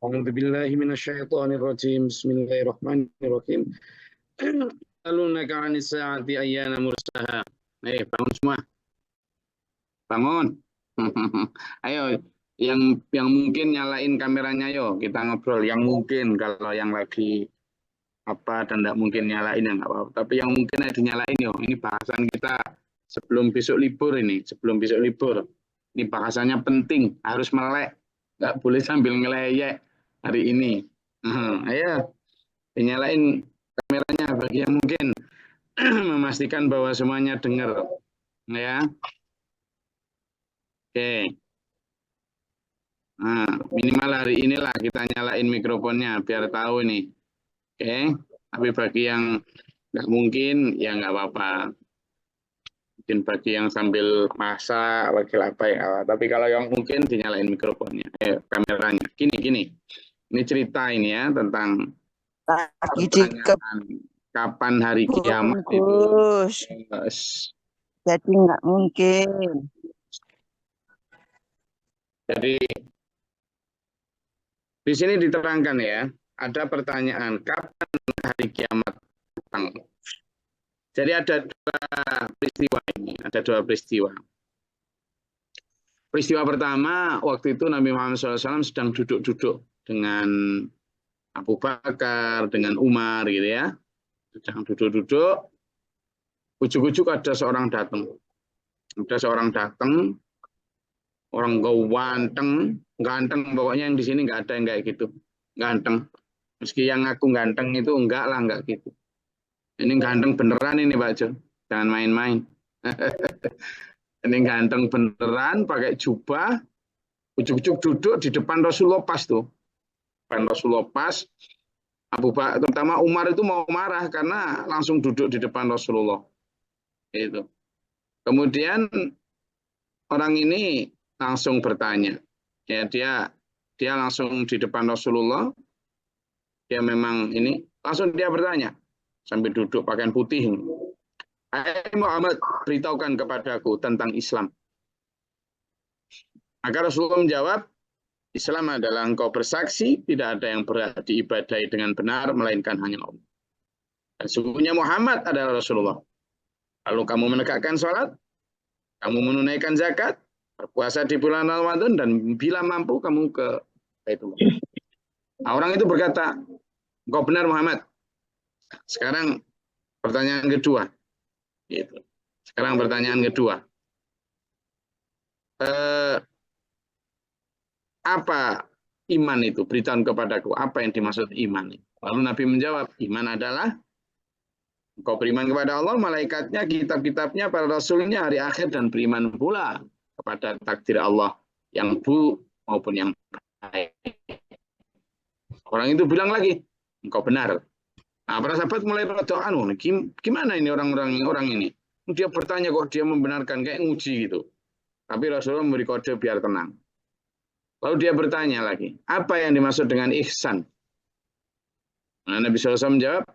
أعوذ بالله من الشيطان الرجيم بسم الله الرحمن الرحيم يسألونك عن الساعة أيان مرساها. Bangun semua, bangun. Ayo, yang mungkin nyalain kameranya, yo kita ngobrol. Yang mungkin, kalau yang lagi apa dan tidak mungkin nyalain ya nggak apa-apa. Tapi yang mungkin ada dinyalain, yo. Ini bahasan kita sebelum besok libur ini, sebelum besok libur. Ini bahasanya penting, harus melek, nggak boleh sambil ngeleyek hari ini. Ayo, dinyalain kameranya bagi yang mungkin memastikan bahwa semuanya dengar, ya. Oke. Nah, minimal hari inilah kita nyalain mikrofonnya biar tahu nih. Oke. Tapi bagi yang nggak mungkin ya nggak apa-apa. Mungkin bagi yang sambil masak, bagi apa ya. Tapi kalau yang mungkin dinyalain mikrofonnya, kameranya. Gini. Ini cerita ini ya tentang Lagi pertanyaan kapan hari kiamat itu. Jadi nggak mungkin. Jadi di sini diterangkan ya, ada pertanyaan kapan hari kiamat datang. Jadi ada dua peristiwa ini, ada dua peristiwa. Peristiwa pertama, waktu itu Nabi Muhammad SAW sedang duduk-duduk dengan Abu Bakar, dengan Umar gitu ya. Sedang duduk-duduk, ujuk-ujuk ada seorang datang. Ada seorang datang, orang ganteng pokoknya yang di sini nggak ada yang kayak gitu. Ganteng. Meski yang ngaku ganteng itu enggak lah, enggak gitu. Ini ganteng beneran ini Pak Jo. Jangan main-main. Ini ganteng beneran, pakai jubah, ujuk-ujuk duduk di depan Rasulullah pas tuh. Depan Rasulullah pas, Abu Bakar, terutama Umar itu mau marah karena langsung duduk di depan Rasulullah. Itu. Kemudian orang ini langsung bertanya. Ya, dia langsung di depan Rasulullah. Dia memang ini langsung dia bertanya sambil duduk pakaian putih. Hai Muhammad, beritahukan kepadaku tentang Islam. Maka Rasulullah menjawab, Islam adalah engkau bersaksi, tidak ada yang berhak diibadahi dengan benar, melainkan hanya Allah. Dan sesungguhnya Muhammad adalah Rasulullah. Lalu kamu menegakkan sholat, kamu menunaikan zakat, berpuasa di bulan Ramadan, dan bila mampu kamu ke Baitullah. Nah, orang itu berkata, engkau benar Muhammad. Sekarang pertanyaan kedua. Gitu. Sekarang pertanyaan kedua. Apa iman itu? Beritahu kepadaku apa yang dimaksud iman. Lalu Nabi menjawab, iman adalah engkau beriman kepada Allah, malaikatnya, kitab-kitabnya, para rasulnya, hari akhir, dan beriman pula kepada takdir Allah yang buruk maupun yang baik. Orang itu bilang lagi, engkau benar. Nah, para sahabat mulai berdoa, gimana ini orang ini? Dia bertanya kok dia membenarkan, kayak nguji gitu. Tapi Rasulullah memberi kode biar tenang. Lalu dia bertanya lagi, apa yang dimaksud dengan ihsan? Nah, Nabi SAW menjawab,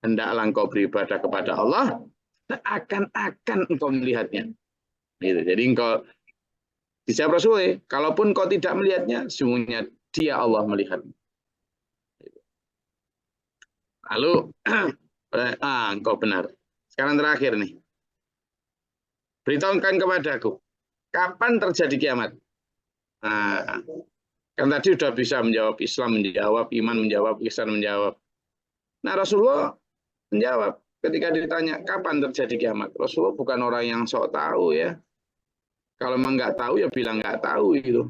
hendaklah engkau beribadah kepada Allah, seakan-akan engkau melihatnya. Gitu. Jadi engkau, dijawab Rasulullah, kalaupun engkau tidak melihatnya, sungguhnya dia Allah melihat. Lalu, engkau benar. Sekarang terakhir nih. Beritahukan kepadaku, kapan terjadi kiamat? Nah, kan tadi sudah bisa menjawab, Islam menjawab, iman menjawab, ihsan menjawab. Nah, Rasulullah menjawab ketika ditanya kapan terjadi kiamat. Rasulullah bukan orang yang sok tahu ya. Kalau memang nggak tahu ya bilang nggak tahu gitu.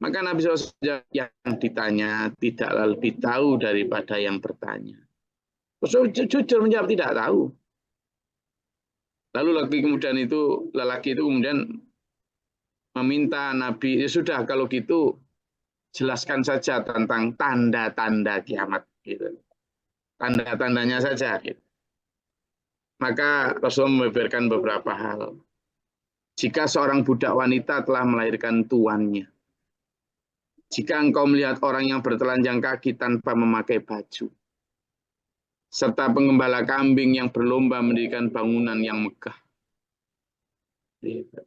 Maka Nabi SAW yang ditanya tidaklah lebih tahu daripada yang bertanya. Rasul jujur menjawab tidak tahu. Lalu lelaki itu kemudian meminta Nabi, ya sudah kalau gitu jelaskan saja tentang tanda-tanda kiamat. Gitu. Tanda-tandanya saja. Gitu. Maka Rasul membeberkan beberapa hal. Jika seorang budak wanita telah melahirkan tuannya. Jika engkau melihat orang yang bertelanjang kaki tanpa memakai baju. Serta pengembala kambing yang berlomba mendirikan bangunan yang megah.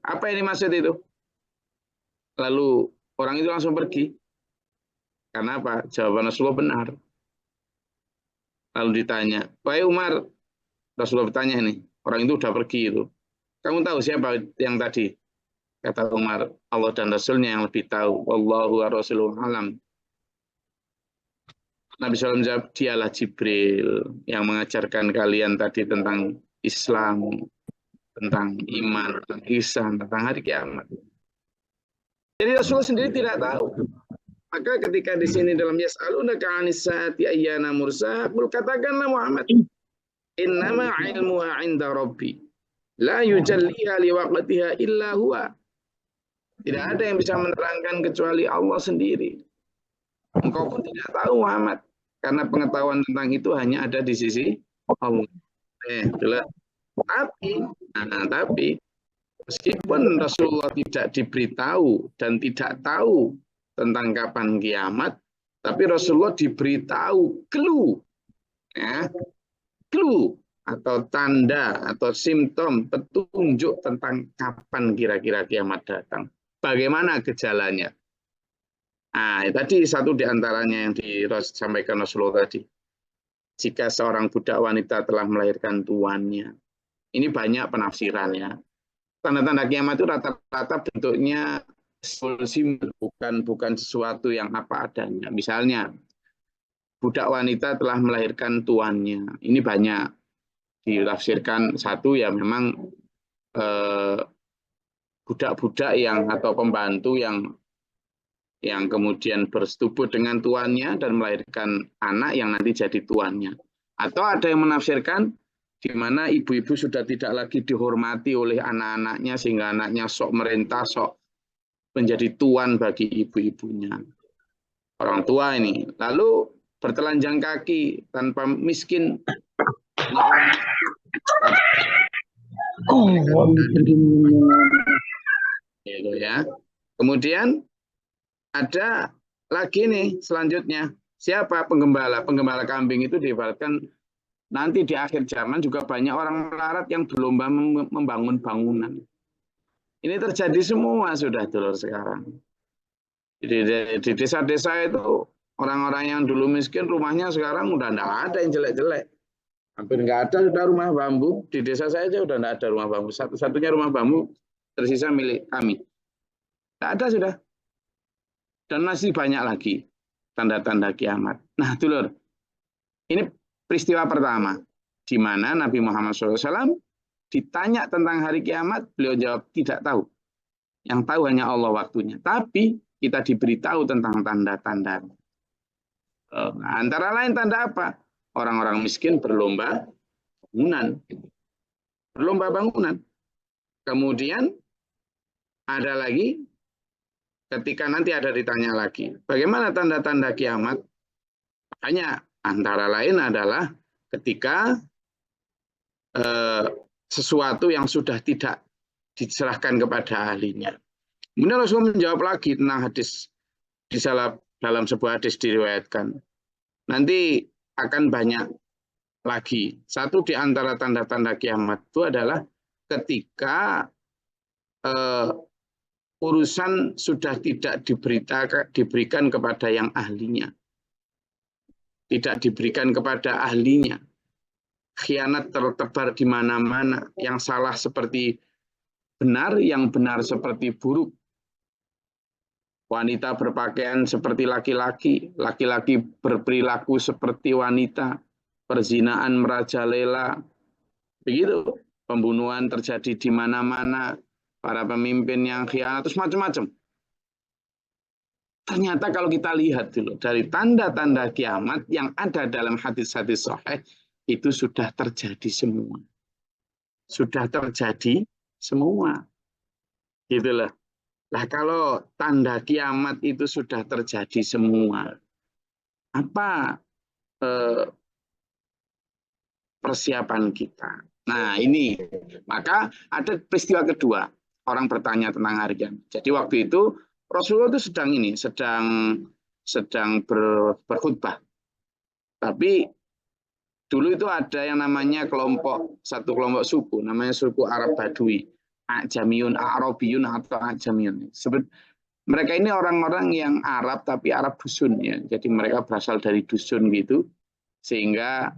Apa yang dimaksud itu? Lalu orang itu langsung pergi. Karena apa? Jawaban Rasulullah benar. Lalu ditanya, wahai Umar, Rasulullah bertanya ini, orang itu udah pergi itu. Kamu tahu siapa yang tadi? Kata Umar, Allah dan Rasulnya yang lebih tahu. Wallahu wa rasuluhu alam. Nabi SAW jawab, dialah Jibril yang mengajarkan kalian tadi tentang Islam, tentang iman, tentang ihsan, tentang hari kiamat. Jadi Rasulullah sendiri tidak tahu. Maka ketika di sini dalam yas'alunaka 'anis saati ayyana mursaha, qul katakanlah Muhammad, innama ilmuha 'inda rabbi, la yujalliha liwaqtiha illa huwa. Tidak ada yang bisa menerangkan kecuali Allah sendiri. Engkau pun tidak tahu Muhammad, karena pengetahuan tentang itu hanya ada di sisi Allah. Itulah. Tapi meskipun Rasulullah tidak diberitahu dan tidak tahu tentang kapan kiamat, tapi Rasulullah diberitahu clue, ya, clue atau tanda atau simptom petunjuk tentang kapan kira-kira kiamat datang. Bagaimana gejalanya? Tadi satu di antaranya yang disampaikan Rasulullah tadi. Jika seorang budak wanita telah melahirkan tuannya. Ini banyak penafsirannya. Tanda-tanda kiamat itu rata-rata bentuknya simbol, bukan sesuatu yang apa adanya. Misalnya, budak wanita telah melahirkan tuannya. Ini banyak ditafsirkan. Satu ya memang budak-budak yang atau pembantu yang kemudian bersetubuh dengan tuannya dan melahirkan anak yang nanti jadi tuannya. Atau ada yang menafsirkan di mana ibu-ibu sudah tidak lagi dihormati oleh anak-anaknya sehingga anaknya sok merintah, sok menjadi tuan bagi ibu-ibunya. Orang tua ini. Lalu bertelanjang kaki tanpa miskin. Gitu ya. Kemudian ada lagi nih selanjutnya. Siapa penggembala? Penggembala kambing itu diibaratkan nanti di akhir zaman juga banyak orang melarat yang berlomba membangun bangunan. Ini terjadi semua sudah dulur sekarang. Di desa-desa itu orang-orang yang dulu miskin rumahnya sekarang udah enggak ada yang jelek-jelek. Hampir enggak ada sudah rumah bambu. Di desa saya aja udah enggak ada rumah bambu. Satu-satunya rumah bambu tersisa milik kami. Enggak ada sudah. Dan masih banyak lagi tanda-tanda kiamat. Nah, dulur, ini peristiwa pertama, di mana Nabi Muhammad SAW ditanya tentang hari kiamat, beliau jawab tidak tahu. Yang tahu hanya Allah waktunya. Tapi kita diberitahu tentang tanda-tanda. Antara lain tanda apa? Orang-orang miskin berlomba bangunan. Berlomba bangunan. Kemudian ada lagi, ketika nanti ada ditanya lagi, bagaimana tanda-tanda kiamat? Makanya antara lain adalah ketika sesuatu yang sudah tidak diserahkan kepada ahlinya. Kemudian Rasulullah menjawab lagi tentang hadis di dalam sebuah hadis diriwayatkan. Nanti akan banyak lagi. Satu di antara tanda-tanda kiamat itu adalah ketika urusan sudah tidak diberikan kepada yang ahlinya. Tidak diberikan kepada ahlinya. Khianat tertebar di mana-mana. Yang salah seperti benar, yang benar seperti buruk. Wanita berpakaian seperti laki-laki. Laki-laki berperilaku seperti wanita. Perzinaan merajalela. Begitu. Pembunuhan terjadi di mana-mana. Para pemimpin yang khianat, terus macam-macam. Ternyata kalau kita lihat dulu dari tanda-tanda kiamat yang ada dalam hadis-hadis sahih itu sudah terjadi semua. Sudah terjadi semua. Gitulah. Nah, kalau tanda kiamat itu sudah terjadi semua, apa persiapan kita? Nah, ini. Maka ada peristiwa kedua. Orang bertanya tentang hari kiamat. Jadi waktu itu Rasulullah itu sedang berkhutbah. Tapi dulu itu ada yang namanya satu kelompok suku, namanya suku Arab Badui, Ajamiyun, Arabiyun atau Ajamiyun. Mereka ini orang-orang yang Arab tapi Arab dusun ya. Jadi mereka berasal dari dusun gitu. Sehingga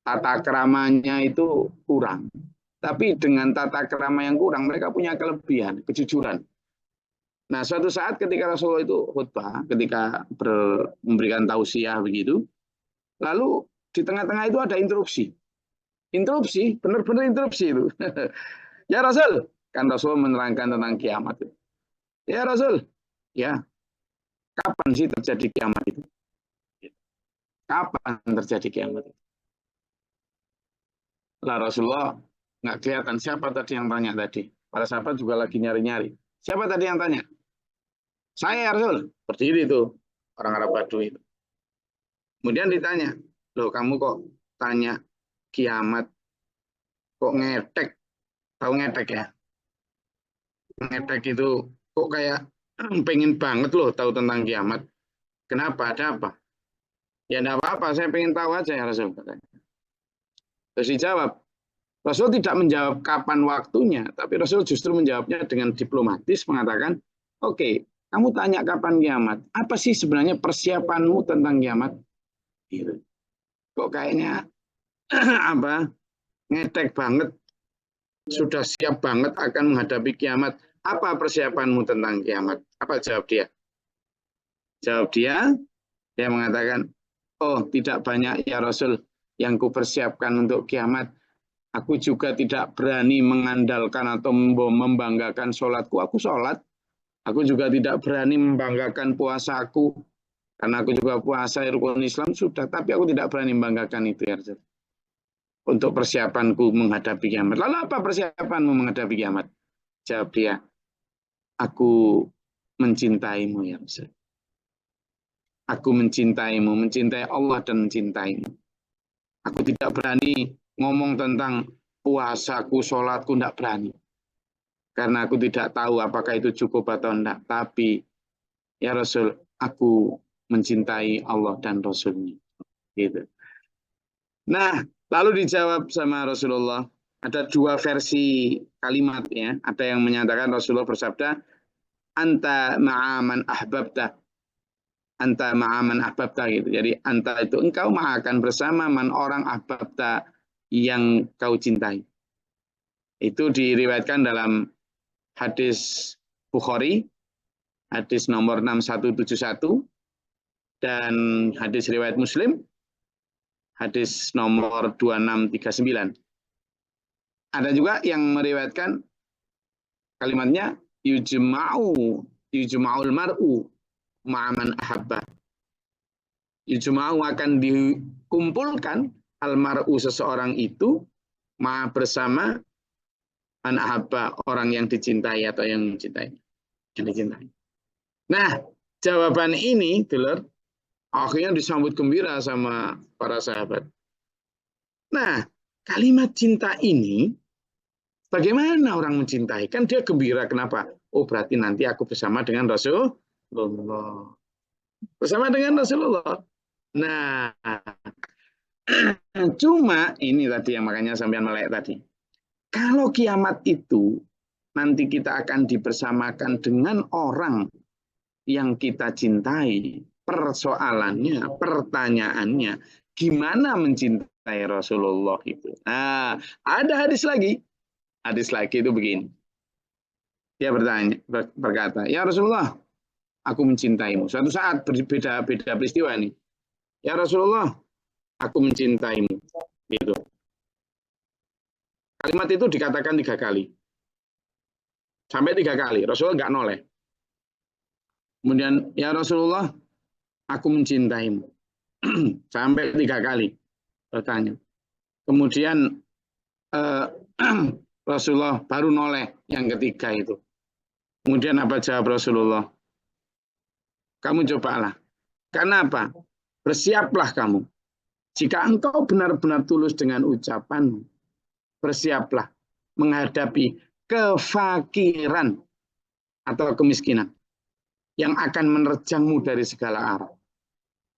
tata keramanya itu kurang. Tapi dengan tata kerama yang kurang mereka punya kelebihan, kejujuran. Nah, suatu saat ketika Rasulullah itu khutbah, ketika memberikan tausiah begitu, lalu di tengah-tengah itu ada interupsi. Interupsi, benar-benar interupsi itu. Ya Rasul, kan Rasul menerangkan tentang kiamat. Ya Rasul, ya kapan sih terjadi kiamat itu? Kapan terjadi kiamat itu? Lah Rasulullah nggak kelihatan siapa tadi yang tanya tadi. Para sahabat juga lagi nyari-nyari. Siapa tadi yang tanya? Saya ya Rasul. Berdiri itu orang Arab Badui itu. Kemudian ditanya, loh kamu kok tanya kiamat, kok ngedek? Tahu ngedek ya? Ngedek itu kok kayak pengen banget loh tahu tentang kiamat. Kenapa? Ada apa? Ya enggak apa-apa, saya pengen tahu aja ya Rasul. Terus dijawab, Rasul tidak menjawab kapan waktunya, tapi Rasul justru menjawabnya dengan diplomatis mengatakan, oke, kamu tanya kapan kiamat. Apa sih sebenarnya persiapanmu tentang kiamat? Gitu. Kok kayaknya apa? Ngedek banget, sudah siap banget akan menghadapi kiamat. Apa persiapanmu tentang kiamat? Apa jawab dia? Jawab dia mengatakan, oh tidak banyak ya Rasul yang kupersiapkan untuk kiamat. Aku juga tidak berani mengandalkan atau membanggakan sholatku. Aku sholat. Aku juga tidak berani membanggakan puasaku. Karena aku juga puasa rukun Islam sudah. Tapi aku tidak berani membanggakan itu ya Rasul. Untuk persiapanku menghadapi kiamat. Lalu apa persiapanmu menghadapi kiamat? Jawab dia, aku mencintaimu ya Rasul. Aku mencintaimu, mencintai Allah dan mencintaimu. Aku tidak berani ngomong tentang puasaku, sholatku, tidak berani. Karena aku tidak tahu apakah itu cukup atau tidak. Tapi, ya Rasul, aku mencintai Allah dan Rasulnya. Gitu. Nah, lalu dijawab sama Rasulullah. Ada dua versi kalimat ya. Ada yang menyatakan Rasulullah bersabda, anta ma'aman ahbabta. Anta ma'aman ahbabta gitu. Jadi anta itu engkau akan bersama man orang ahbabta yang kau cintai. Itu diriwayatkan dalam hadis Bukhari, hadis nomor 6171 dan hadis riwayat Muslim, hadis nomor 2639. Ada juga yang meriwayatkan kalimatnya yujma'ul mar'u ma'aman ahabba. Yujma'u akan dikumpulkan almar'u seseorang itu bersama man ahabba orang yang dicintai atau yang mencintai. Yang dicintai. Nah, jawaban ini, dulur, akhirnya disambut gembira sama para sahabat. Nah, kalimat cinta ini, bagaimana orang mencintai? Kan dia gembira, kenapa? Oh, berarti nanti aku bersama dengan Rasulullah. Bersama dengan Rasulullah. Nah, cuma ini tadi yang makanya sampean melek tadi. Kalau kiamat itu nanti kita akan dibersamakan dengan orang yang kita cintai. Persoalannya, pertanyaannya, gimana mencintai Rasulullah itu? Nah, ada hadis lagi. Hadis lagi itu begini. Dia berkata, ya Rasulullah, aku mencintaimu. Suatu saat berbeda peristiwa ini. Ya Rasulullah, aku mencintaimu. Gitu. Kalimat itu dikatakan 3 kali. Sampai 3 kali. Rasulullah nggak noleh. Kemudian, ya Rasulullah, aku mencintaimu. Sampai 3 kali bertanya. Kemudian Rasulullah baru noleh yang ketiga itu. Kemudian apa jawab Rasulullah? Kamu cobalah. Karena apa? Bersiaplah kamu. Jika engkau benar-benar tulus dengan ucapanmu, bersiaplah menghadapi kefakiran atau kemiskinan yang akan menerjangmu dari segala arah.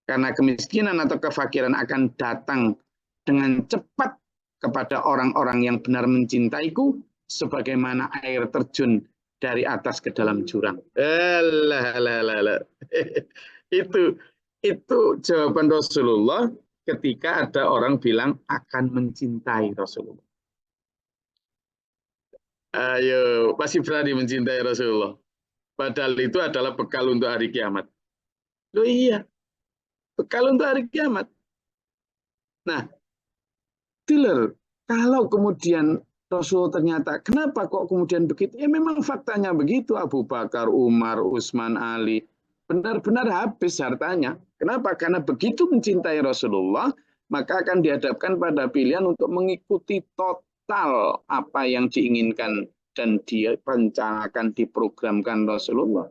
Karena kemiskinan atau kefakiran akan datang dengan cepat kepada orang-orang yang benar mencintaiku, sebagaimana air terjun dari atas ke dalam jurang. Alah, alah, alah, alah. Itu jawaban Rasulullah ketika ada orang bilang akan mencintai Rasulullah. Ayo, masih berani mencintai Rasulullah. Padahal itu adalah bekal untuk hari kiamat. Loh iya, bekal untuk hari kiamat. Nah, Dulur, kalau kemudian Rasul ternyata, kenapa kok kemudian begitu? Ya memang faktanya begitu, Abu Bakar, Umar, Utsman, Ali, benar-benar habis hartanya. Kenapa? Karena begitu mencintai Rasulullah, maka akan dihadapkan pada pilihan untuk mengikuti total apa yang diinginkan dan direncanakan, diprogramkan Rasulullah.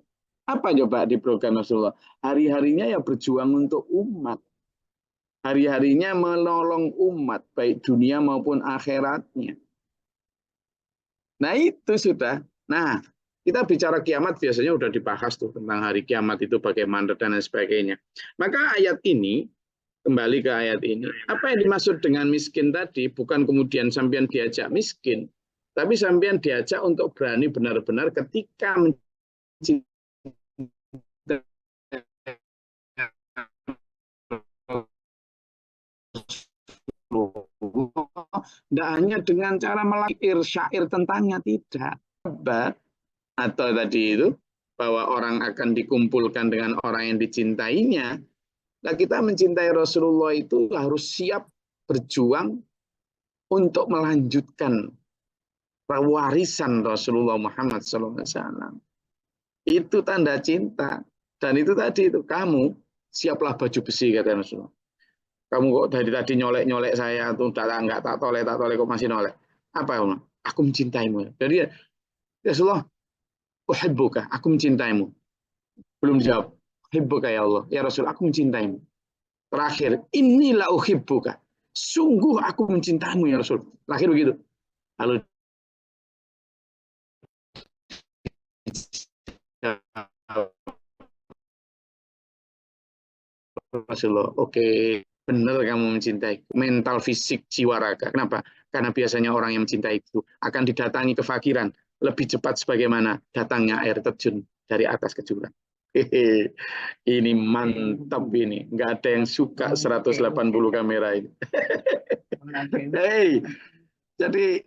Apa coba diprogram Rasulullah? Hari-harinya ya berjuang untuk umat. Hari-harinya menolong umat, baik dunia maupun akhiratnya. Nah itu sudah. Nah kita bicara kiamat biasanya sudah dibahas tuh tentang hari kiamat itu bagaimana dan lain sebagainya. Maka ayat ini, kembali ke ayat ini, apa yang dimaksud dengan miskin tadi bukan kemudian sampean diajak miskin, tapi sampean diajak untuk berani benar-benar ketika mencintai tidak hanya dengan cara melahir syair tentangnya, tidak. Atau tadi itu, bahwa orang akan dikumpulkan dengan orang yang dicintainya. Nah, kita mencintai Rasulullah itu harus siap berjuang untuk melanjutkan warisan Rasulullah Muhammad SAW. Itu tanda cinta. Dan itu tadi itu, kamu siaplah baju besi, kata Rasulullah. Kamu kok dari tadi nyolek-nyolek saya tuh nggak tak toleh kok masih nolek. Apa kamu? Aku mencintaimu. Jadi ya Rasulullah, uhibbuka, aku mencintaimu. Belum dijawab. Uhibbuka ya Allah. Ya Rasul, aku mencintaimu. Terakhir, inilah uhibbuka. Sungguh aku mencintaimu ya Rasul. Terakhir begitu. Lalu Rasulullah, oke, benar kamu mencintai. Mental, fisik, jiwa, raga. Kenapa? Karena biasanya orang yang mencintai itu akan didatangi kefakiran lebih cepat sebagaimana datangnya air terjun dari atas ke jurang. Ini mantap ini. Nggak ada yang suka 180 kamera ini. Hey, jadi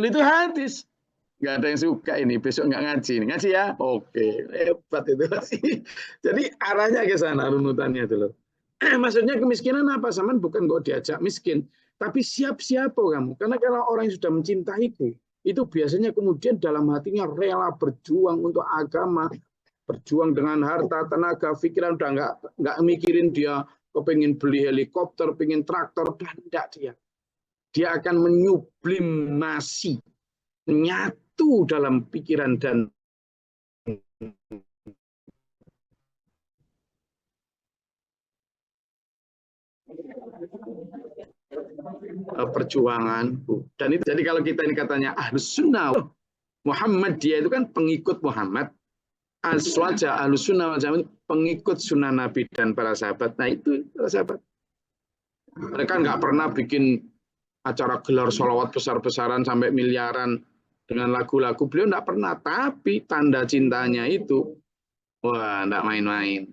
itu hadis. Nggak ada yang suka ini. Besok nggak ngaji. Ngaji ya? Oke, hebat itu. Jadi arahnya ke sana runutannya itu loh. Maksudnya kemiskinan apa? Saman bukan kok diajak miskin, tapi siap-siap kamu. Karena kalau orang yang sudah mencintaiku, itu biasanya kemudian dalam hatinya rela berjuang untuk agama, berjuang dengan harta, tenaga, pikiran, udah nggak mikirin dia kepingin beli helikopter, pengen traktor, dan enggak dia. Dia akan menyublimasi, menyatu dalam pikiran dan perjuanganku. Dan itu jadi kalau kita ini katanya ahlus sunnah Muhammad, dia itu kan pengikut Muhammad. Aswaja ahlus sunnah pengikut sunnah Nabi dan para sahabat. Nah itu para sahabat. Mereka nggak pernah bikin acara gelar sholawat besar-besaran sampai miliaran dengan lagu-lagu. Beliau nggak pernah. Tapi tanda cintanya itu, wah nggak main-main.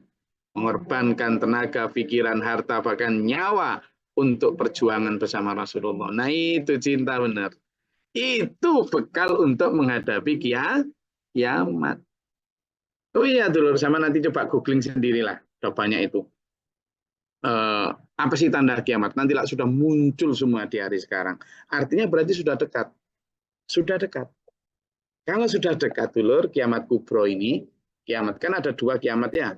Mengorbankan tenaga, pikiran, harta, bahkan nyawa untuk perjuangan bersama Rasulullah. Nah itu cinta benar. Itu bekal untuk menghadapi kiamat. Oh iya dulur, sama nanti coba googling sendirilah. Udah banyak itu. Apa sih tanda kiamat? Nanti lah sudah muncul semua di hari sekarang. Artinya berarti sudah dekat. Sudah dekat. Kalau sudah dekat dulur, kiamat kubro ini, kiamat kan ada dua kiamat ya.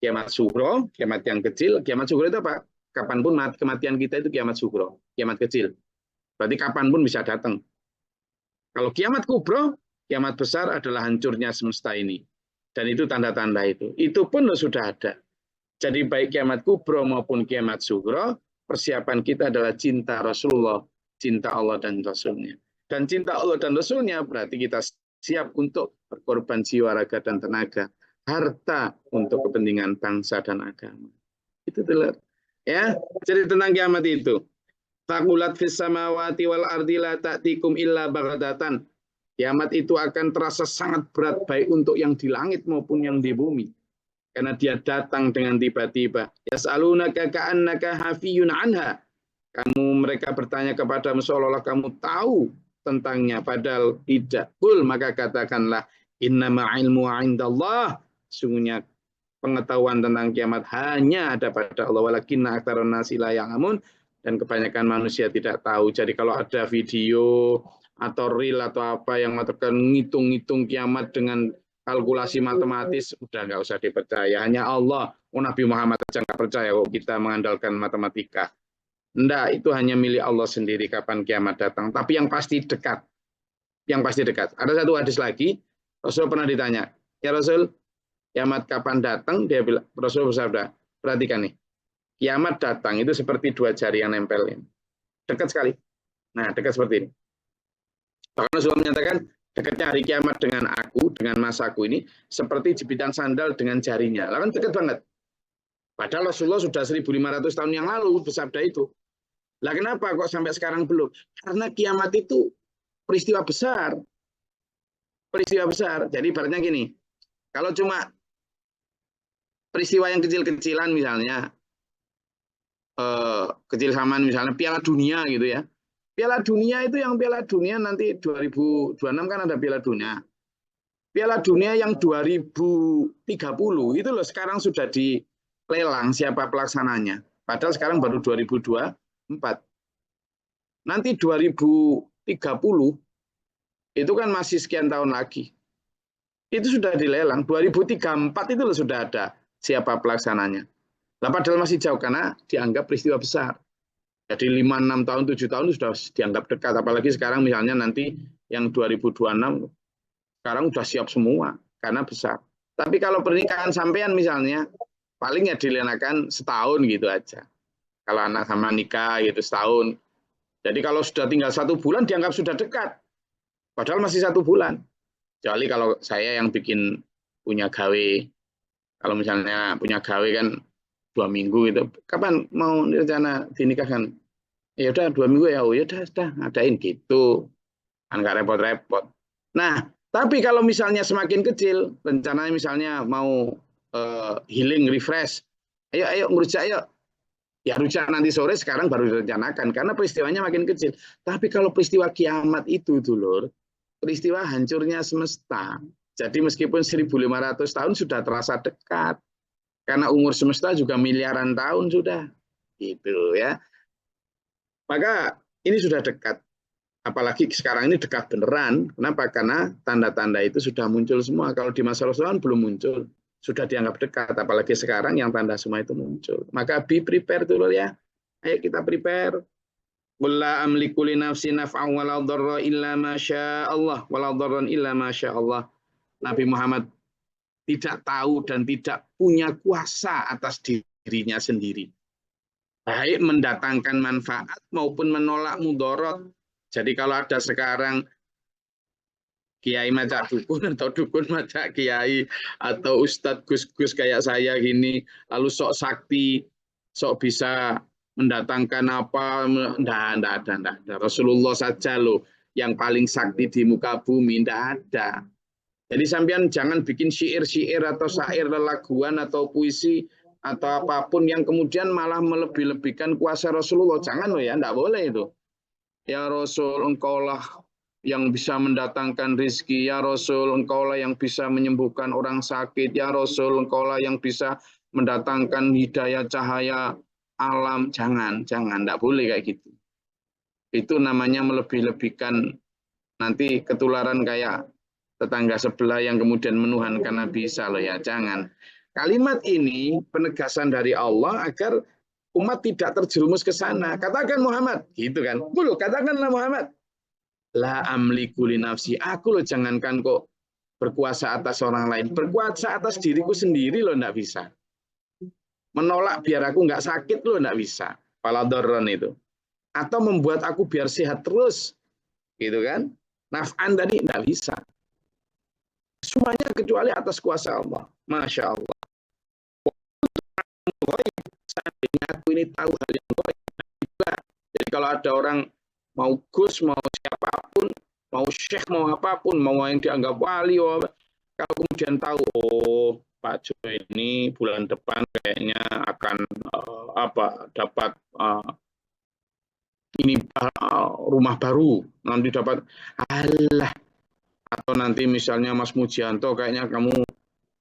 Kiamat sugro, kiamat yang kecil. Kiamat sugro itu apa? Kapanpun kematian kita itu kiamat sugro, kiamat kecil. Berarti kapanpun bisa datang. Kalau kiamat kubro, kiamat besar adalah hancurnya semesta ini. Dan itu tanda-tanda itu. Itu pun sudah ada. Jadi baik kiamat kubro maupun kiamat sugro, persiapan kita adalah cinta Rasulullah, cinta Allah dan Rasulnya. Dan cinta Allah dan Rasulnya berarti kita siap untuk berkorban jiwa, raga, dan tenaga. Harta untuk kepentingan bangsa dan agama. Itu telah. Ya, jadi tentang kiamat itu. Taqulat fis samawati wal ardi la ta'tikum illa baghdatan. Kiamat itu akan terasa sangat berat baik untuk yang di langit maupun yang di bumi. Karena dia datang dengan tiba-tiba. Yas'alunaka ka'annaka hafiyun anha. Mereka bertanya kepadamu seolah-olah kamu tahu tentangnya, padahal tidak. Qul, maka katakanlah, innama ilmu 'indallah. Sungguhnya pengetahuan tentang kiamat hanya ada pada Allah, walakinna aktsarun nasi la ya'lamun, dan kebanyakan manusia tidak tahu. Jadi kalau ada video atau reel atau apa yang mengatakan ngitung-ngitung kiamat dengan kalkulasi matematis, udah nggak usah dipercaya. Hanya Allah. Nabi Muhammad saja nggak percaya kok kita mengandalkan matematika. Enggak, itu hanya milik Allah sendiri kapan kiamat datang. Tapi yang pasti dekat. Yang pasti dekat. Ada satu hadis lagi, Rasul pernah ditanya, ya Rasul, kiamat kapan datang? Dia bilang, Rasul bersabda, perhatikan nih, kiamat datang itu seperti dua jari yang nempel ini. Dekat sekali. Nah, dekat seperti ini. Bahkan Rasul menyatakan, dekatnya hari kiamat dengan aku, dengan masaku ini, seperti jepitan sandal dengan jarinya. Lah kan dekat banget. Padahal Rasulullah sudah 1.500 tahun yang lalu bersabda itu. Lah kenapa kok sampai sekarang belum? Karena kiamat itu peristiwa besar. Peristiwa besar. Jadi ibaratnya gini, kalau cuma peristiwa yang kecil-kecilan misalnya, kecil samaan misalnya Piala Dunia gitu ya. Piala Dunia itu yang Piala Dunia nanti 2026 kan ada Piala Dunia. Piala Dunia yang 2030 itu loh sekarang sudah dilelang siapa pelaksananya. Padahal sekarang baru 2024. Nanti 2030 itu kan masih sekian tahun lagi. Itu sudah dilelang. 2034 itu loh sudah ada siapa pelaksananya. Nah, padahal masih jauh karena dianggap peristiwa besar. Jadi 5, 6 tahun, 7 tahun itu sudah dianggap dekat. Apalagi sekarang misalnya nanti yang 2026 sekarang sudah siap semua karena besar. Tapi kalau pernikahan sampean misalnya paling ya dilenakan setahun gitu aja. Kalau anak sama nikah gitu setahun. Jadi kalau sudah tinggal 1 bulan dianggap sudah dekat. Padahal masih 1 bulan. Kecuali kalau saya yang bikin punya gawe. Kalau misalnya punya gawe kan 2 minggu gitu. Kapan mau rencana dinikahkan? Ya udah 2 minggu ya. Oh ya udah adain gitu. Kan nggak repot-repot. Nah, tapi kalau misalnya semakin kecil, rencananya misalnya mau healing, refresh. Ayo ngerujak ayo. Ya rujak nanti sore, sekarang baru direncanakan karena peristiwanya makin kecil. Tapi kalau peristiwa kiamat itu dulur, peristiwa hancurnya semesta. Jadi meskipun 1.500 tahun sudah terasa dekat. Karena umur semesta juga miliaran tahun sudah. Gitu ya. Maka ini sudah dekat. Apalagi sekarang ini dekat beneran. Kenapa? Karena tanda-tanda itu sudah muncul semua. Kalau di masa Rasulullah belum muncul. Sudah dianggap dekat. Apalagi sekarang yang tanda semua itu muncul. Maka be prepare dulu ya. Ayo kita prepare. Qul la amliku li nafsi naf'an wa la dharra illa ma syaa Allah wa la dharran illa ma syaa Allah. Nabi Muhammad tidak tahu dan tidak punya kuasa atas dirinya sendiri. Baik mendatangkan manfaat maupun menolak mudarat. Jadi kalau ada sekarang kiai maca dukun atau dukun maca kiai atau ustadz gus-gus kayak saya gini, lalu sok sakti, sok bisa mendatangkan apa, enggak ada. Rasulullah saja loh yang paling sakti di muka bumi, enggak ada. Jadi sampean jangan bikin syair-syair atau syair lelaguan atau puisi atau apapun yang kemudian malah melebih-lebihkan kuasa Rasulullah. Jangan loh ya, enggak boleh itu. Ya Rasul, engkaulah yang bisa mendatangkan rizki. Ya Rasul, engkaulah yang bisa menyembuhkan orang sakit. Ya Rasul, engkaulah yang bisa mendatangkan hidayah cahaya alam. Jangan, enggak boleh kayak gitu. Itu namanya melebih-lebihkan, nanti ketularan kayak tetangga sebelah yang kemudian menuhankan Nabi Isa loh ya. Jangan. Kalimat ini penegasan dari Allah agar umat tidak terjerumus ke sana. Katakan Muhammad, gitu kan. Katakanlah Muhammad. La amliku li nafsi. Aku loh jangankan kok berkuasa atas orang lain. Berkuasa atas diriku sendiri loh enggak bisa. Menolak biar aku enggak sakit loh enggak bisa. Paladorron itu. Atau membuat aku biar sehat terus. Gitu kan. Naf'an tadi enggak bisa. Semuanya kecuali atas kuasa Allah. Masya Allah. Seandainya aku ini tahu hal yang gaib. Jadi kalau ada orang mau Gus, mau siapapun, mau syekh, mau apapun, mau yang dianggap wali, kalau kemudian tahu, oh Pak Jo ini bulan depan kayaknya akan dapat ini rumah baru, nanti dapat, alah, atau nanti misalnya Mas Mujianto kayaknya kamu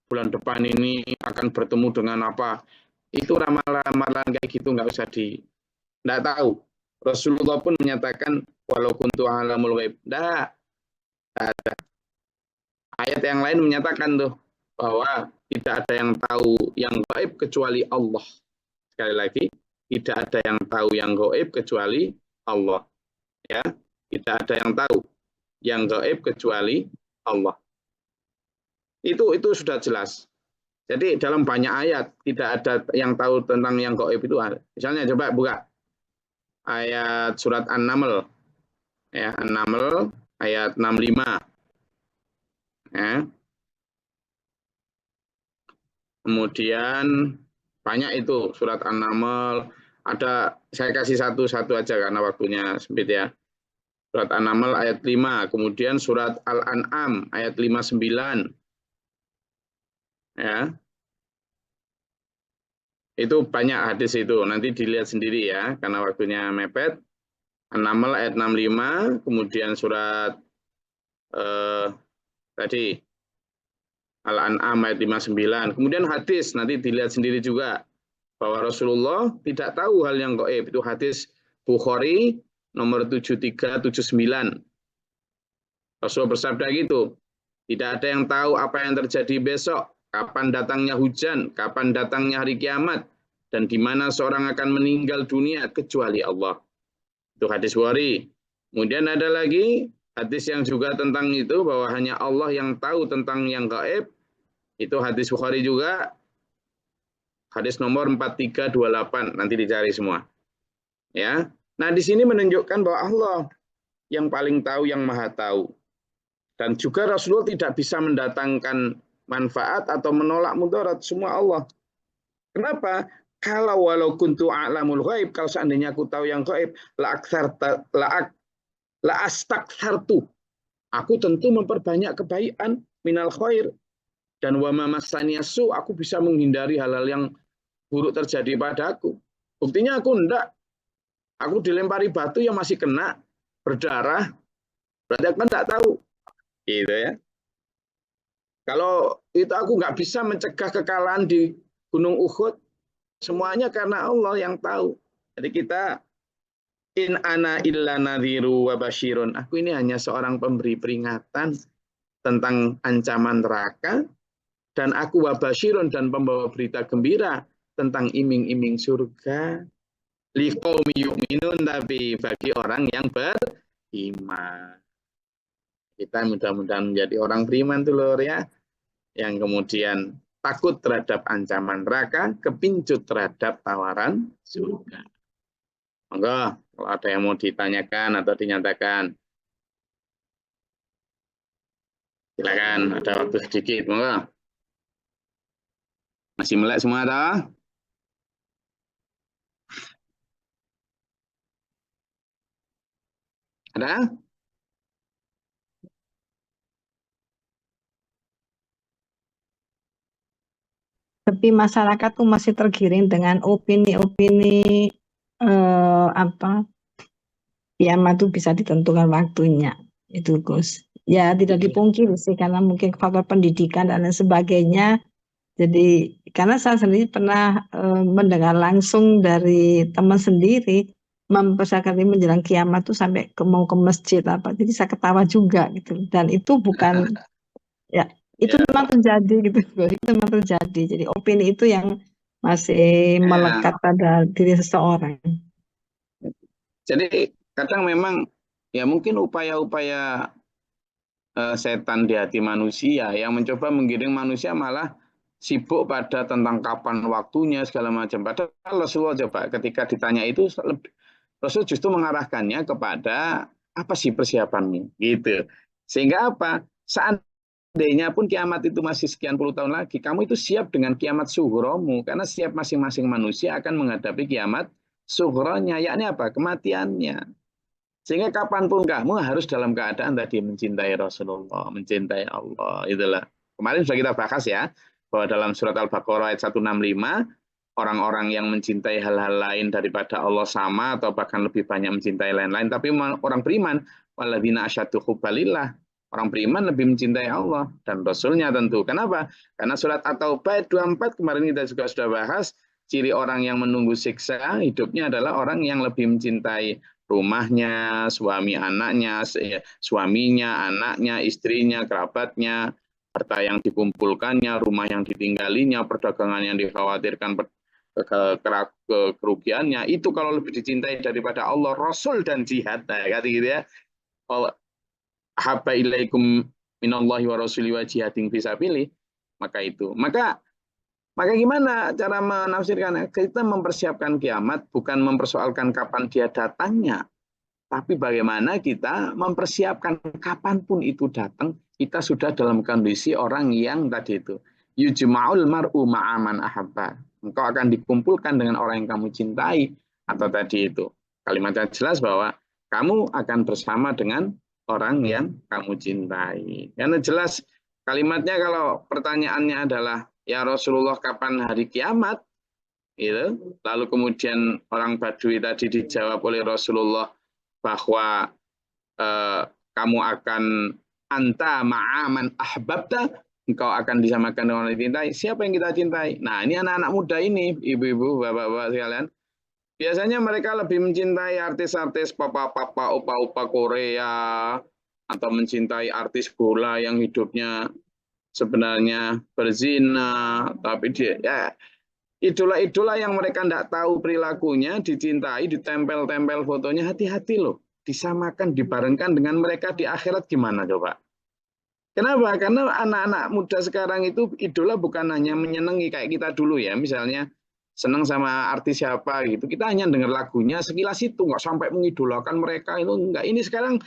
bulan depan ini akan bertemu dengan apa, itu ramalan-ramalan kayak gitu nggak tahu. Rasulullah pun menyatakan walau kuntu alamul ghaib, nggak ada. Ayat yang lain menyatakan tuh bahwa tidak ada yang tahu yang gaib kecuali Allah. Sekali lagi, tidak ada yang tahu yang gaib kecuali Allah. Ya, tidak ada yang tahu yang gaib kecuali Allah. Itu sudah jelas. Jadi dalam banyak ayat tidak ada yang tahu tentang yang gaib itu. Misalnya coba buka ayat surat An-Naml, ya, An-Naml ayat 65. Ya. Kemudian banyak itu surat An-Naml, ada, saya kasih satu-satu aja karena waktunya sempit ya. Surat An-Naml ayat 5, kemudian surat Al-An'am ayat 59. Ya. Itu banyak hadis itu, nanti dilihat sendiri ya karena waktunya mepet. An-Naml ayat 65, kemudian surat tadi Al-An'am ayat 59. Kemudian hadis, nanti dilihat sendiri juga bahwa Rasulullah tidak tahu hal yang gaib. Itu hadis Bukhari nomor 7379. Rasulullah bersabda gitu, tidak ada yang tahu apa yang terjadi besok, kapan datangnya hujan, kapan datangnya hari kiamat, dan di mana seorang akan meninggal dunia kecuali Allah. Itu hadis Bukhari. Kemudian ada lagi hadis yang juga tentang itu, bahwa hanya Allah yang tahu tentang yang gaib. Itu hadis Bukhari juga, hadis nomor 4328, nanti dicari semua. Ya. Nah, di sini menunjukkan bahwa Allah yang paling tahu, yang maha tahu. Dan juga Rasulullah tidak bisa mendatangkan manfaat atau menolak mudarat, semua Allah. Kenapa? Kalau walau kuntu a'lamul ghaib, kalau seandainya aku tahu yang gaib, la astakthartu. Aku tentu memperbanyak kebaikan, minal khair, dan wa ma massaniyasu, aku bisa menghindari hal-hal yang buruk terjadi padaku. Buktinya aku enggak. Aku dilempari batu yang masih kena, berdarah, berarti aku enggak tahu. Gitu ya. Kalau itu aku nggak bisa mencegah kekalahan di Gunung Uhud, semuanya karena Allah yang tahu. Jadi kita, in ana illa nadhiru wa basyirun. Aku ini hanya seorang pemberi peringatan tentang ancaman neraka, dan aku wa basyirun, dan pembawa berita gembira tentang iming-iming surga. Liqaumi yu'minun, tapi bagi orang yang beriman. Kita mudah-mudahan menjadi orang beriman tuh lor ya, yang kemudian takut terhadap ancaman neraka, kepincut terhadap tawaran surga. Monggo, kalau ada yang mau ditanyakan atau dinyatakan, silakan, ada waktu sedikit, monggo. Masih melek semua toh? Ada? Tapi masyarakat tuh masih tergiring dengan opini-opini apa kiamat tuh bisa ditentukan waktunya itu Gus. Ya tidak dipungkiri sih karena mungkin faktor pendidikan dan lain sebagainya. Jadi karena saya sendiri pernah mendengar langsung dari teman sendiri mempersiapkan diri menjelang kiamat tuh sampai mau ke masjid apa. Jadi saya ketawa juga gitu. Dan itu bukan ya itu Ya. memang terjadi gitu. Itu memang terjadi. Jadi opini itu yang masih melekat pada diri seseorang. Jadi kadang memang ya mungkin upaya-upaya setan di hati manusia yang mencoba menggiring manusia malah sibuk pada tentang kapan waktunya segala macam. Padahal Rasulullah coba ketika ditanya itu, Rasul justru mengarahkannya kepada apa sih persiapanmu gitu. Sehingga apa? Seandainya pun kiamat itu masih sekian puluh tahun lagi, kamu itu siap dengan kiamat sughromu, karena setiap masing-masing manusia akan menghadapi kiamat sughronya, yakni apa? Kematiannya. Sehingga kapanpun kamu harus dalam keadaan tadi mencintai Rasulullah, mencintai Allah. Itulah. Kemarin sudah kita bahas ya, bahwa dalam surat Al-Baqarah ayat 165, orang-orang yang mencintai hal-hal lain daripada Allah sama atau bahkan lebih banyak mencintai lain-lain. Tapi orang beriman, walladzina asyaddu hubbalillah. Orang beriman lebih mencintai Allah dan Rasulnya tentu. Kenapa? Karena surat At-Taubah ayat 24 kemarin kita juga sudah bahas, ciri orang yang menunggu siksa hidupnya adalah orang yang lebih mencintai rumahnya, suami anaknya, suaminya, anaknya, istrinya, kerabatnya, harta yang dikumpulkannya, rumah yang ditinggalinya, perdagangan yang dikhawatirkan kerugiannya, itu kalau lebih dicintai daripada Allah, Rasul dan jihad, nah, kata gitu ya. Habba ilaikum minallahi wa rasuli wa jihadin fisabilih, maka itu. Maka gimana cara menafsirkan? Kita mempersiapkan kiamat bukan mempersoalkan kapan dia datangnya, tapi bagaimana kita mempersiapkan kapanpun itu datang, kita sudah dalam kondisi orang yang tadi itu. Yujma'ul mar'u ma'aman ahabba. Engkau akan dikumpulkan dengan orang yang kamu cintai. Atau tadi itu. Kalimatnya jelas bahwa kamu akan bersama dengan orang yang kamu cintai. Karena jelas kalimatnya kalau pertanyaannya adalah, ya Rasulullah kapan hari kiamat? Gitu. Lalu kemudian orang Badui tadi dijawab oleh Rasulullah bahwa kamu akan anta ma'aman ahbabta, engkau akan disamakan dengan orang yang dicintai. Siapa yang kita cintai? Nah, ini anak-anak muda ini, ibu-ibu, bapak-bapak sekalian. Biasanya mereka lebih mencintai artis-artis papa-papa, opa-opa Korea, atau mencintai artis bola yang hidupnya sebenarnya berzina, tapi dia ya idola-idola yang mereka tidak tahu perilakunya, dicintai, ditempel-tempel fotonya, hati-hati loh. Disamakan, dibarengkan dengan mereka di akhirat gimana coba? Kenapa? Karena anak-anak muda sekarang itu idola bukan hanya menyenangi kayak kita dulu ya. Misalnya senang sama artis siapa gitu. Kita hanya dengar lagunya sekilas itu, nggak sampai mengidolakan mereka itu enggak. Ini sekarang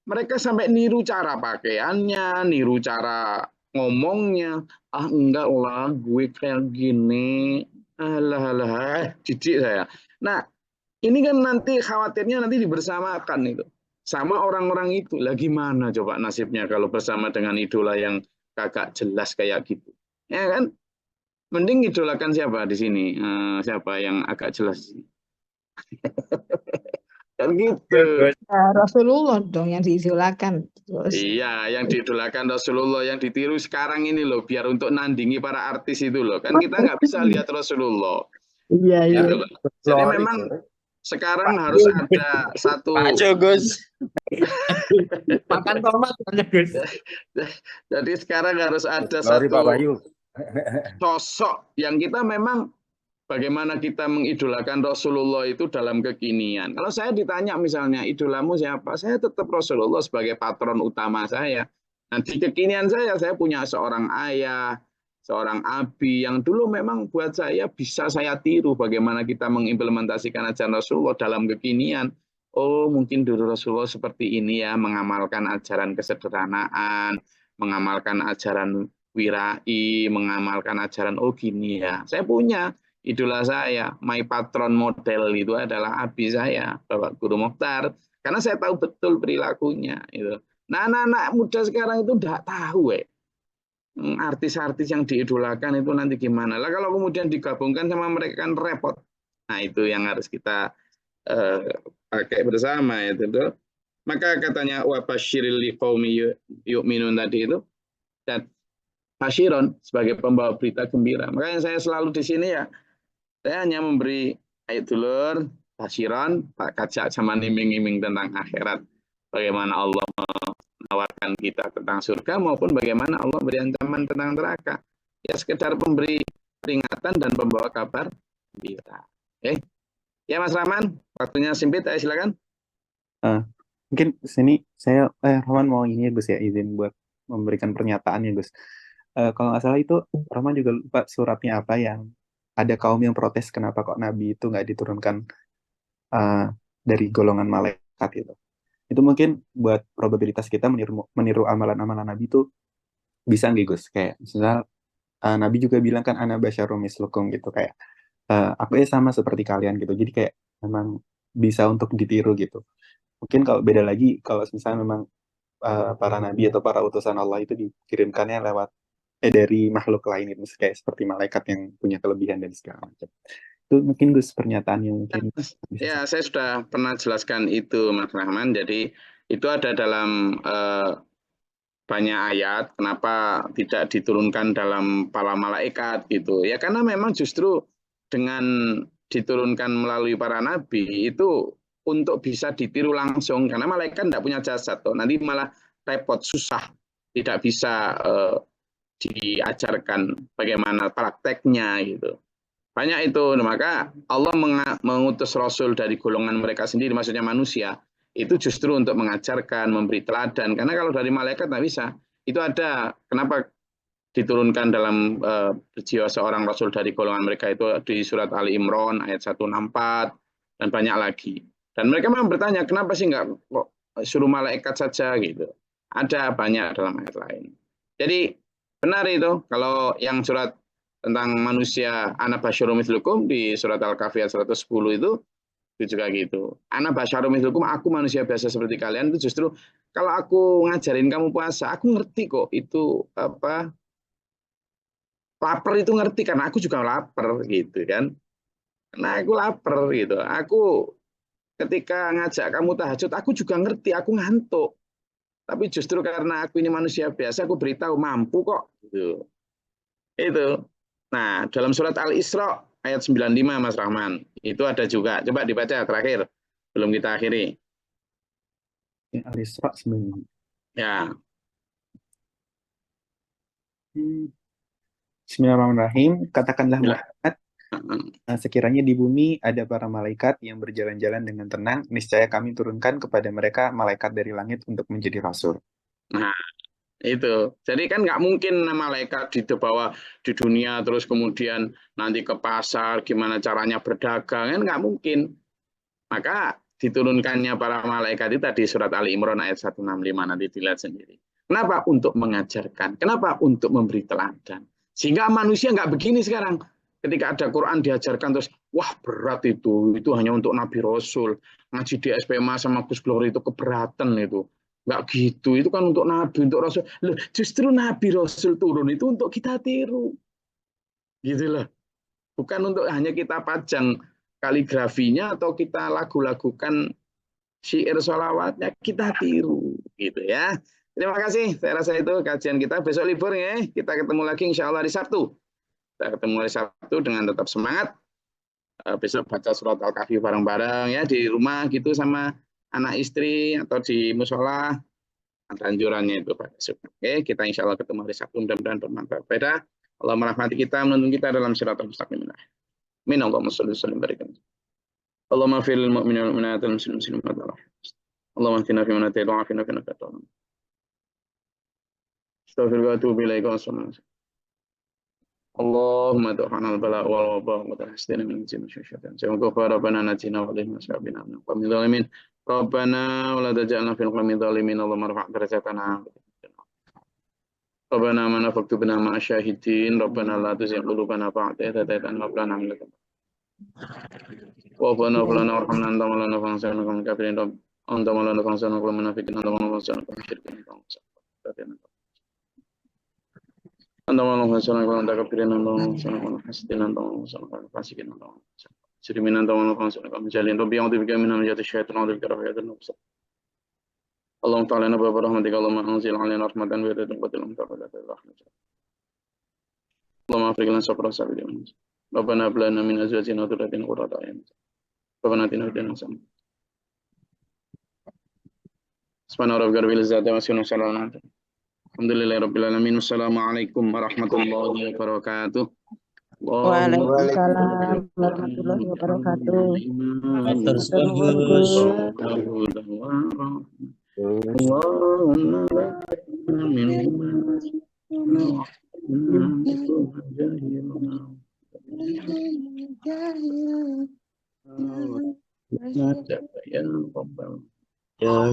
mereka sampai niru cara pakaiannya, niru cara ngomongnya. Ah enggak lah, gue kayak gini. Alah, jijik saya. Nah, ini kan nanti khawatirnya nanti dibersamakan itu. Sama orang-orang itu. Lah gimana coba nasibnya kalau bersama dengan idola yang kagak jelas kayak gitu. Ya kan? Mending idolakan siapa di sini? Siapa yang agak jelas? Kan gitu. Rasulullah dong yang diidolakan. Terus Iya, yang diidolakan Rasulullah, yang ditiru sekarang ini loh, biar untuk nandingi para artis itu loh. Kan kita nggak bisa lihat Rasulullah. iya iya. Gitu loh. Jadi memang sekarang harus ada satu. Pak Gus. Makan tomat aja Gus. Jadi sekarang harus ada Sorry Pak satu Bayu. sosok yang kita memang bagaimana kita mengidolakan Rasulullah itu dalam kekinian. Kalau saya ditanya misalnya, idolamu siapa? Saya tetap Rasulullah sebagai patron utama saya. Nah, di kekinian saya punya seorang ayah, seorang abi yang dulu memang buat saya bisa saya tiru bagaimana kita mengimplementasikan ajaran Rasulullah dalam kekinian. Oh, mungkin dulu Rasulullah seperti ini ya, mengamalkan ajaran kesederhanaan, mengamalkan ajaran wirai, mengamalkan ajaran oh gini ya. Saya punya idola saya, my patron model itu adalah abi saya, Bapak Guru Mokhtar, karena saya tahu betul perilakunya. Itu. Nah, anak-anak muda sekarang itu tidak tahu, artis-artis yang diidolakan itu nanti gimana. Lah kalau kemudian digabungkan sama mereka kan repot. Nah itu yang harus kita pakai bersama itu. Maka katanya wa basyiril liqaumi yu'minun tadi itu, dan basyiron sebagai pembawa berita gembira. Makanya saya selalu di sini ya, saya hanya memberi ayat dulur, basyiron, Pak Kajak sama niming-niming tentang akhirat. Bagaimana Allah menawarkan kita tentang surga maupun bagaimana Allah beri ancaman tentang neraka. Ya sekedar pemberi peringatan dan pembawa kabar gembira. Oke. Ya Mas Rahman, waktunya sempit, silakan. Mungkin sini saya Rahman mau ini ya Gus ya, izin buat memberikan pernyataan ya Gus. Kalau nggak salah itu Rahman juga lupa suratnya apa yang ada kaum yang protes kenapa kok Nabi itu nggak diturunkan dari golongan malaikat itu. Itu mungkin buat probabilitas kita meniru amalan-amalan Nabi itu bisa nggak Gus? Kayak misal Nabi juga bilang kan ana basyarum mislukum gitu, kayak aku sama seperti kalian gitu. Jadi kayak memang bisa untuk ditiru gitu. Mungkin kalau beda lagi kalau misalnya memang para nabi atau para utusan Allah itu dikirimkannya lewat dari makhluk lain itu kayak seperti malaikat yang punya kelebihan dan segala macam. Itu mungkin Gus pernyataan yang mungkin bisa Ya, saya sudah pernah jelaskan itu, Mas Rahman. Jadi itu ada dalam banyak ayat. Kenapa tidak diturunkan dalam para malaikat gitu? Ya karena memang justru dengan diturunkan melalui para nabi itu untuk bisa ditiru langsung. Karena malaikat tidak punya jasad, toh. Nanti malah repot, susah, tidak bisa diajarkan bagaimana prakteknya gitu. Banyak itu. Maka Allah mengutus Rasul dari golongan mereka sendiri, maksudnya manusia, itu justru untuk mengajarkan, memberi teladan. Karena kalau dari malaikat nggak bisa. Itu ada, kenapa diturunkan dalam berjiwa seorang Rasul dari golongan mereka itu di surat Ali Imran ayat 164, dan banyak lagi. Dan mereka memang bertanya, kenapa sih nggak kok suruh malaikat saja gitu. Ada banyak dalam ayat lain. Jadi benar itu, kalau yang surat tentang manusia ana basyarum mithlukum di surat Al-Kahfi ayat 110 itu juga gitu. Ana basyarum mithlukum, aku manusia biasa seperti kalian. Itu justru kalau aku ngajarin kamu puasa, aku ngerti kok itu apa lapar itu ngerti karena aku juga lapar gitu kan. Nah, aku lapar gitu. Aku ketika ngajak kamu tahajud, aku juga ngerti, aku ngantuk. Tapi justru karena aku ini manusia biasa, aku beritahu mampu kok gitu. Itu. Nah, dalam surat Al-Isra ayat 95 Mas Rahman, itu ada juga. Coba dibaca terakhir, belum kita akhiri. Al-Isra sebenarnya. Ya. Bismillahirrahmanirrahim. Katakanlah Ya. Muhammad, sekiranya di bumi ada para malaikat yang berjalan-jalan dengan tenang, niscaya kami turunkan kepada mereka malaikat dari langit untuk menjadi rasul. Nah, itu. Jadi kan nggak mungkin malaikat dibawa di dunia terus kemudian nanti ke pasar, gimana caranya berdagang, kan nggak mungkin. Maka diturunkannya para malaikat itu tadi surat Ali Imran ayat 165, nanti dilihat sendiri. Kenapa? Untuk mengajarkan. Kenapa? Untuk memberi teladan. Sehingga manusia nggak begini sekarang. Ketika ada Quran diajarkan terus, wah berat itu hanya untuk Nabi Rasul. Ngaji di SPMA sama Gus Glory itu keberatan itu. Nggak gitu, itu kan untuk Nabi, untuk Rasul. Loh, justru Nabi Rasul turun itu untuk kita tiru. Gitu loh. Bukan untuk hanya kita pajang kaligrafinya atau kita lagu-lagukan syair sholawatnya, kita tiru gitu ya. Terima kasih, saya rasa itu kajian kita. Besok libur ya, kita ketemu lagi insya Allah hari Sabtu. Kita ketemu hari Sabtu dengan tetap semangat. Besok baca surat Al-Kahfi bareng-bareng ya di rumah gitu sama anak istri atau di musola. Anjurannya itu Pak. Oke, kita insya Allah ketemu hari Sabtu, mudah-mudahan bermanfaat. Allah merahmati kita, menuntun kita dalam siratal mustaqim. Min Allahumma sholli wa sallim barik. Allahumma fil mu'minin wal mu'minat wal muslimin wal muslimat. Allahumma ahdina fi man hadayt wa afina fi man afayt. Astaghfiruka wa atubu ilaik. Allahumma tu'ana al-bala wal wabah wa tahsina min jinni syaitan. Semoga rabbana natina wa lana sabina min qawmi zalimin. Rabbana wa la taj'alna fil qawmi zalimin. Allahumma rfa' darajatana. Rabbana ma nafaqtu bina ma asyahidin. Rabbana la tuzigh qulubana ba'da idh hadaytana wa hab lana min ladunka وَرَبَّنَا وَلَنَا وَارْحَمْنَا أَنْتَ مَوْلَانَا فَانصُرْنَا عَلَى الْكَافِرِينَ أَنْتَ مَوْلَانَا فَانصُرْنَا عَلى الْمُنَافِقِينَ أَنْتَ مَوْلَانَا فَانصُرْنَا عَلى الْمُشْرِكِينَ أنت مَوْلَانَا فَانصُرْنَا عَلى الْكَافِرِينَ أنت مَوْلَانَا فَانصُرْنَا عَلى الْحَاسِدِينَ أنت مَوْلَانَا فَانصُرْنَا عَلى الْفَاسِقِينَ أنت مَوْلَانَا فَانصُرْنَا أنت مَوْلَانَا فَانصُرْنَا عَلى الْمُجَاهِدِينَ رَبِّي أَعُوذُ بِكَ مِنْ هَمَزَاتِ الشَّيَاطِينِ وَأَعُوذُ بِكَ رَبِّ أَن يَحْضُرُونِ اللهم تعالى نبأ برحمتك اللهم أنزل علينا رحمة ويرد قتل المتقبلات الرحمة اللهم أفرج لنا صبر الصابرين ربنا هب لنا من أزواجنا وذرياتنا قرة أعين ربنا آتنا في الدنيا حسنة سبحان ربك رب العزة عما يصفون وسلام على المرسلين الحمد لله رب العالمين والسلام عليكم ورحمة الله وبركاته Waalaikumsalam warahmatullahi wabarakatuh. Matur nuwun, Gus. Allahumma ya Rabbal ya